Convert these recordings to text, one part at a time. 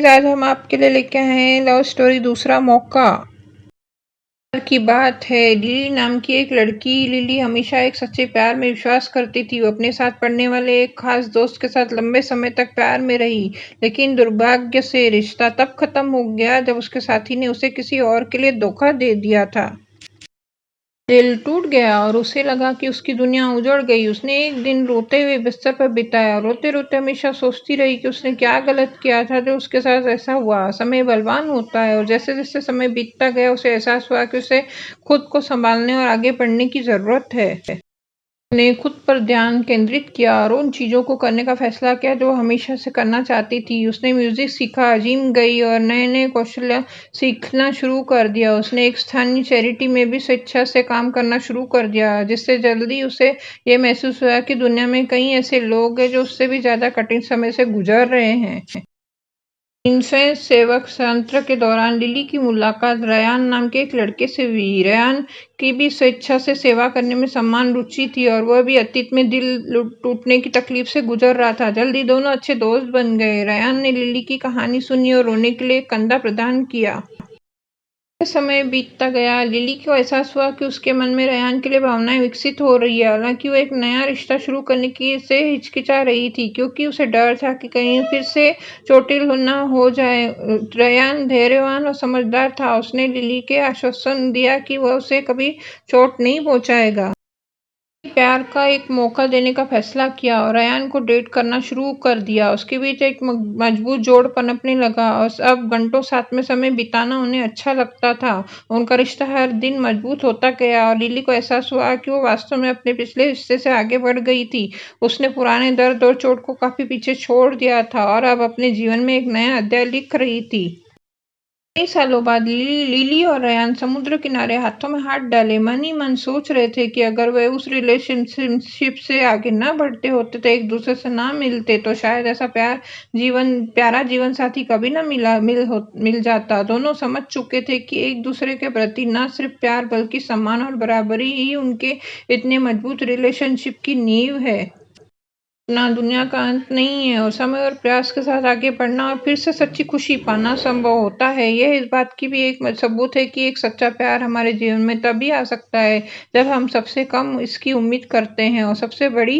आज हम आपके लिए लेके आए हैं लव स्टोरी दूसरा मौका की बात है। लिली नाम की एक लड़की। लिली हमेशा एक सच्चे प्यार में विश्वास करती थी। वो अपने साथ पढ़ने वाले एक खास दोस्त के साथ लंबे समय तक प्यार में रही, लेकिन दुर्भाग्य से रिश्ता तब खत्म हो गया जब उसके साथी ने उसे किसी और के लिए धोखा दे दिया था। दिल टूट गया और उसे लगा कि उसकी दुनिया उजड़ गई। उसने एक दिन रोते हुए बिस्तर पर बिताया। रोते रोते हमेशा सोचती रही कि उसने क्या गलत किया था जो उसके साथ ऐसा हुआ। समय बलवान होता है और जैसे जैसे समय बीतता गया उसे एहसास हुआ कि उसे खुद को संभालने और आगे बढ़ने की जरूरत है। ने खुद पर ध्यान केंद्रित किया और उन चीज़ों को करने का फैसला किया जो हमेशा से करना चाहती थी। उसने म्यूजिक सीखा, जिम गई और नए नए कौशल सीखना शुरू कर दिया। उसने एक स्थानीय चैरिटी में भी स्वेच्छा से काम करना शुरू कर दिया, जिससे जल्दी उसे ये महसूस हुआ कि दुनिया में कई ऐसे लोग हैं जो उससे भी ज़्यादा कठिन समय से गुजर रहे हैं। स्वयं सेवक सत्र के दौरान लिली की मुलाकात रयान नाम के एक लड़के से हुई। रयान की भी स्वेच्छा से सेवा करने में समान रुचि थी और वह भी अतीत में दिल टूटने की तकलीफ से गुजर रहा था। जल्दी दोनों अच्छे दोस्त बन गए। रयान ने लिली की कहानी सुनी और रोने के लिए एक कंधा प्रदान किया। समय बीतता गया, लिली को एहसास हुआ कि उसके मन में रयान के लिए भावनाएं विकसित हो रही है। हालांकि वो एक नया रिश्ता शुरू करने की से हिचकिचा रही थी, क्योंकि उसे डर था कि कहीं फिर से चोटिल न हो जाए। रयान धैर्यवान और समझदार था। उसने लिली के आश्वासन दिया कि वह उसे कभी चोट नहीं पहुंचाएगा। प्यार का एक मौका देने का फैसला किया और रयान को डेट करना शुरू कर दिया। उसके बीच एक मजबूत जोड़ पनपने लगा और अब घंटों साथ में समय बिताना उन्हें अच्छा लगता था। उनका रिश्ता हर दिन मजबूत होता गया और लिली को एहसास हुआ कि वो वास्तव में अपने पिछले रिश्ते से आगे बढ़ गई थी। उसने पुराने दर्द और चोट को काफी पीछे छोड़ दिया था और अब अपने जीवन में एक नया अध्याय लिख रही थी। कई सालों बाद लिली और रयान समुद्र किनारे हाथों में हाथ डाले मन ही मन सोच रहे थे कि अगर वे उस रिलेशनशिप से आगे ना बढ़ते होते तो एक दूसरे से ना मिलते तो शायद ऐसा प्यारा जीवन साथी कभी ना मिल जाता। दोनों समझ चुके थे कि एक दूसरे के प्रति न सिर्फ प्यार बल्कि सम्मान और बराबरी ही उनके इतने मजबूत रिलेशनशिप की नींव है। ना दुनिया का अंत नहीं है और समय और प्रयास के साथ आगे बढ़ना और फिर से सच्ची खुशी पाना संभव होता है। यह इस बात की भी एक सबूत है कि एक सच्चा प्यार हमारे जीवन में तभी आ सकता है जब हम सबसे कम इसकी उम्मीद करते हैं। और सबसे बड़ी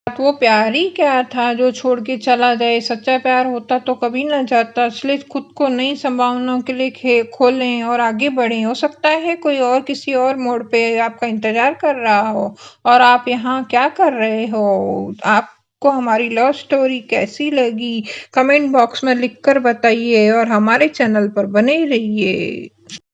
बात, वो प्यार ही क्या था जो छोड़ के चला जाए। सच्चा प्यार होता तो कभी ना जाता। इसलिए खुद को नई संभावनाओं के लिए खोलें और आगे बढ़ें। हो सकता है कोई और किसी और मोड़ पे आपका इंतजार कर रहा हो और आप यहाँ क्या कर रहे हो। आपको हमारी लव स्टोरी कैसी लगी, कमेंट बॉक्स में लिखकर बताइए और हमारे चैनल पर बने रहिए।